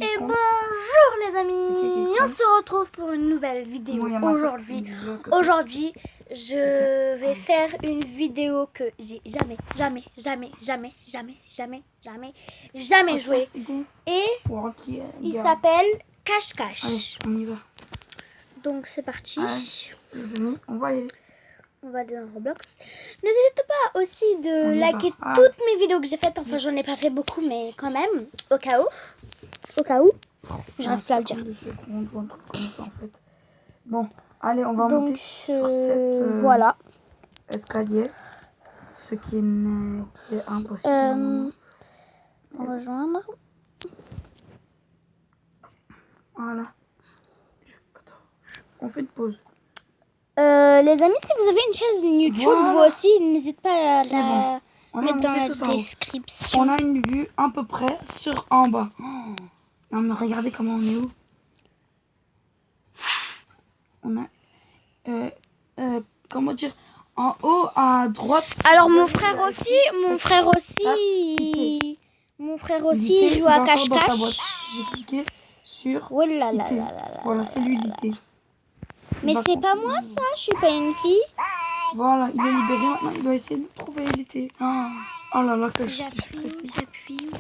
Et compte. bonjour les C'est amis, qui on se retrouve pour une nouvelle vidéo Moi, il y a ma soeur qui aujourd'hui. me dit bloc. Aujourd'hui, je vais faire une vidéo que j'ai jamais joué. Et il s'appelle Allez, Cache-Cache. on y va. Donc c'est parti. Allez, les amis, on va y aller. On va dans Roblox. N'hésitez pas aussi On de y liker va. toutes mes vidéos que j'ai faites. Enfin, j'en ai pas fait beaucoup, mais quand même, au cas où. J'arrive plus à le dire. 52 secondes ou un truc comme ça en fait. Bon, allez, on va Donc, monter sur cette voilà. escalier. Ce qui est impossible. Rejoindre. Voilà. On fait une pause. Les amis, si vous avez une chaîne YouTube, Voilà. vous aussi, n'hésitez pas à la On mettre dans la tout en haut. description. On a une vue à peu près sur en bas. Oh. Non mais regardez comment on est où. On a comment dire, en haut à droite. Alors mon frère aussi joue à cache-cache. J'ai cliqué sur Oh là là IT. là là là Voilà, là c'est là lui là. l'IT. Mais c'est pas moi ça, je suis pas une fille. Voilà, il est libéré maintenant, il doit essayer de trouver l'IT. Oh là là, que je suis stressée. J'appuie.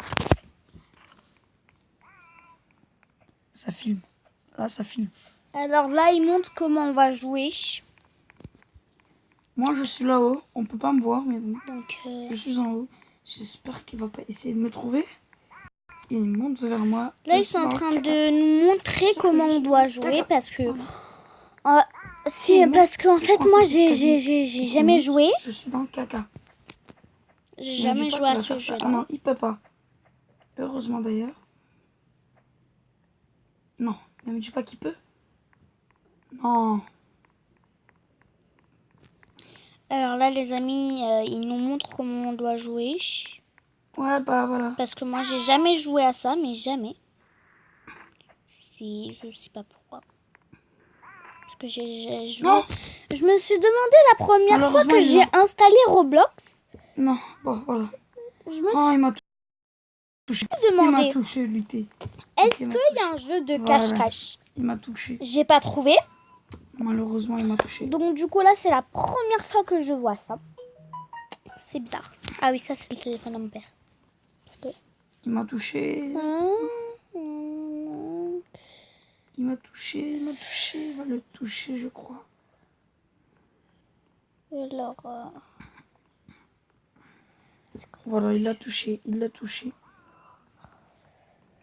Ça filme. Là, ça filme. Alors là, il montre comment on va jouer. Moi, je suis là-haut. On peut pas me voir, mais bon. Donc, je suis en haut. J'espère qu'il va pas essayer de me trouver. Il monte vers moi. là, ils sont en train de nous montrer comment on doit jouer parce que... parce qu'en fait, moi, j'ai jamais joué. Je suis dans le caca. J'ai jamais joué à ce jeu-là. Non, il peut pas. Heureusement d'ailleurs. Non, ne me dis pas qu'il peut. Non. Alors là, les amis, ils nous montrent comment on doit jouer. Ouais, bah voilà. Parce que moi, j'ai jamais joué à ça, mais jamais. Je sais pas pourquoi. Parce que j'ai joué... Non. Je me suis demandé la première fois que j'ai installé Roblox. Non, bon, voilà. Je me il m'a touché. demandé. Il m'a touché, l'IT. Est-ce qu'il y a un jeu de cache-cache? Il m'a touché. J'ai pas trouvé. Malheureusement, il m'a touché. Donc du coup, là, c'est la première fois que je vois ça. C'est bizarre. Ah oui, ça, c'est le téléphone de mon père. Parce que... Il m'a touché. Il m'a touché, il va le toucher, je crois. Alors... Voilà, il l'a touché, il l'a touché.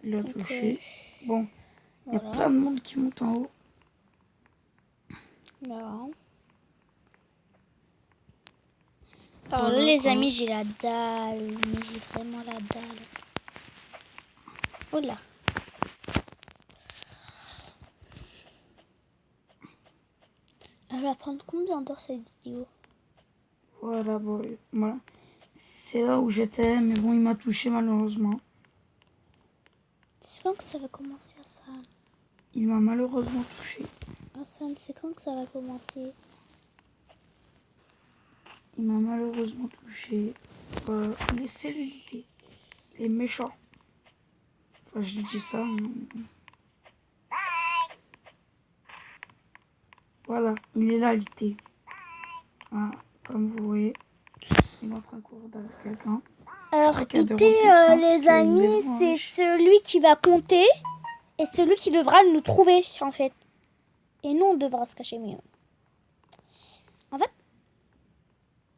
Il l'a touché. Bon, il y a plein de monde qui monte en haut. Non. Alors là, les amis, j'ai la dalle. Mais j'ai vraiment la dalle. Oh là. Elle va prendre combien d'heures cette vidéo? Voilà, bon, voilà. C'est là où j'étais, mais bon, il m'a touché malheureusement. C'est quand que ça va commencer, Hassan? Il m'a malheureusement touché. Hassan, c'est quand que ça va commencer? Il m'a malheureusement touché. Il est cellulité. Il est méchant. Enfin, je lui dis ça. Mais... Voilà, il est là, l'IT. Voilà, comme vous voyez, il est en train de courir derrière quelqu'un. Alors, IT, les amis, c'est celui qui va compter et celui qui devra nous trouver, en fait. Et nous, on devra se cacher mieux. En fait,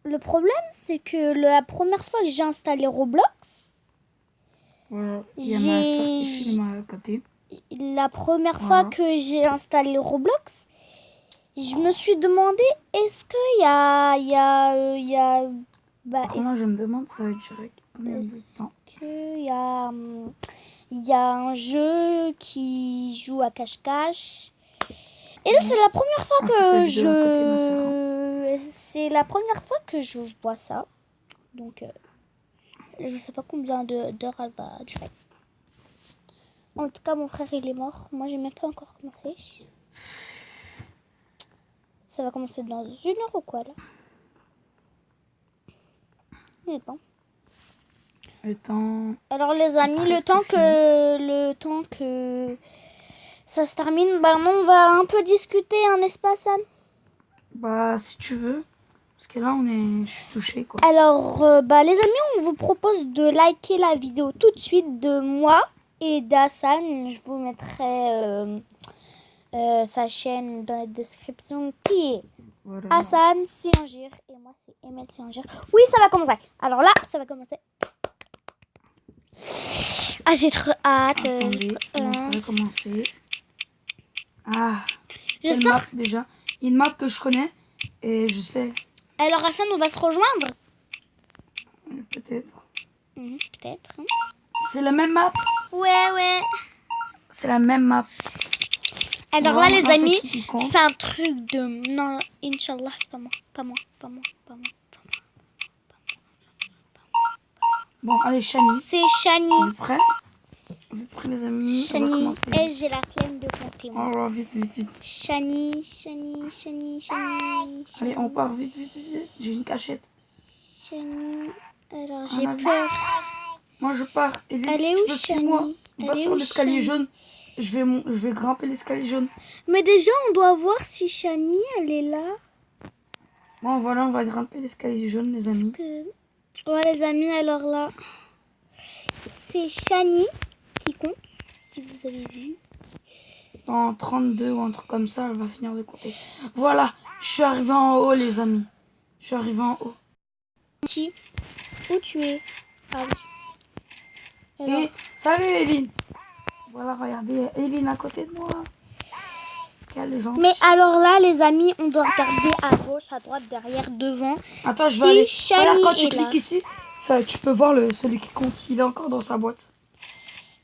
le problème, c'est que la première fois que j'ai installé Roblox, voilà, il y a ma soeur qui filme à côté. La première fois que j'ai installé Roblox, je me suis demandé, est-ce qu'il y a moi, je me demande, ça va durer combien de temps? Il y a un jeu qui joue à cache-cache. Et là, c'est la première fois que c'est la première fois que je vois ça. Donc, je sais pas combien d'heures elle va durer. En tout cas, mon frère, il est mort. Moi, j'ai même pas encore commencé. Ça va commencer dans 1 heure ou quoi, là? Mais bon. Étant... Alors les amis, Presque le temps que ça se termine, bah non, on va un peu discuter, n'est-ce pas Sam? Bah, si tu veux. Parce que là, je suis touché, quoi. Alors, bah les amis, on vous propose de liker la vidéo tout de suite de moi et d'Hassan. Je vous mettrai sa chaîne dans la description qui est Voilà. Hassan Siangir et moi c'est Emel Siangir. Oui, ça va commencer. Alors là, ça va commencer. Ah, j'ai trop hâte. Attendez, non, ça va commencer. Ah, quelle J'espère. map déjà? Une map que je connais et je sais, Alors Hassan, on va se rejoindre. peut-être. Peut-être. Hein. C'est la même map? Ouais. C'est la même map. Alors Bon, là, les maintenant, amis, c'est qui qui compte? c'est un truc de... Non, Inch'Allah, c'est pas moi. Bon, allez, Shani. C'est Shani. Vous êtes prêts? Vous êtes prêts, les amis? On va Shani, commencer. elle, j'ai la flemme de compter. Moi. Oh là, vite. Shani. Allez, on part vite. J'ai une cachette. Shani. Alors, On j'ai a vu. peur. Moi, je pars. Elise, Elle si est tu où, veux, Shani? suis-moi. On va Elle est sur où, l'escalier Shani? jaune. Je vais grimper l'escalier jaune. Mais déjà, on doit voir si Shani, elle est là. Bon, voilà, on va grimper l'escalier jaune, les Parce amis. que... Ouais, les amis, alors là, c'est Shani qui compte, si vous avez vu. Dans 32 ou un truc comme ça, elle va finir de compter. Voilà, je suis arrivé en haut, les amis. Je suis arrivé en haut. Où tu es? Ah oui. Alors, Et salut, Eline. Voilà, regardez, Eline à côté de moi. Quelle gentille. mais alors là, les amis, on doit regarder à gauche, à droite, derrière, devant. Attends, je vais Si aller. Shani Regarde, quand tu est là. cliques ici, ça, tu peux voir celui qui compte. Il est encore dans sa boîte.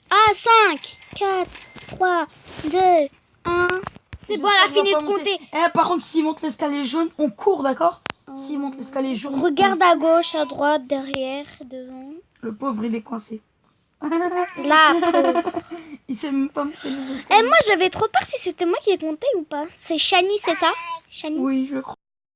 Ah, 5, 4, 3, 2, 1. C'est bon, elle a fini de compter. Par contre, s'il monte l'escalier jaune, on court, d'accord? S'il monte l'escalier jaune, Regarde à gauche, à droite, derrière, devant. le pauvre, il est coincé. Là, Il sait même pas monter les escaliers. moi, j'avais trop peur si c'était moi qui ai compté ou pas. C'est Shani, c'est ça? Shani? Oui, je crois.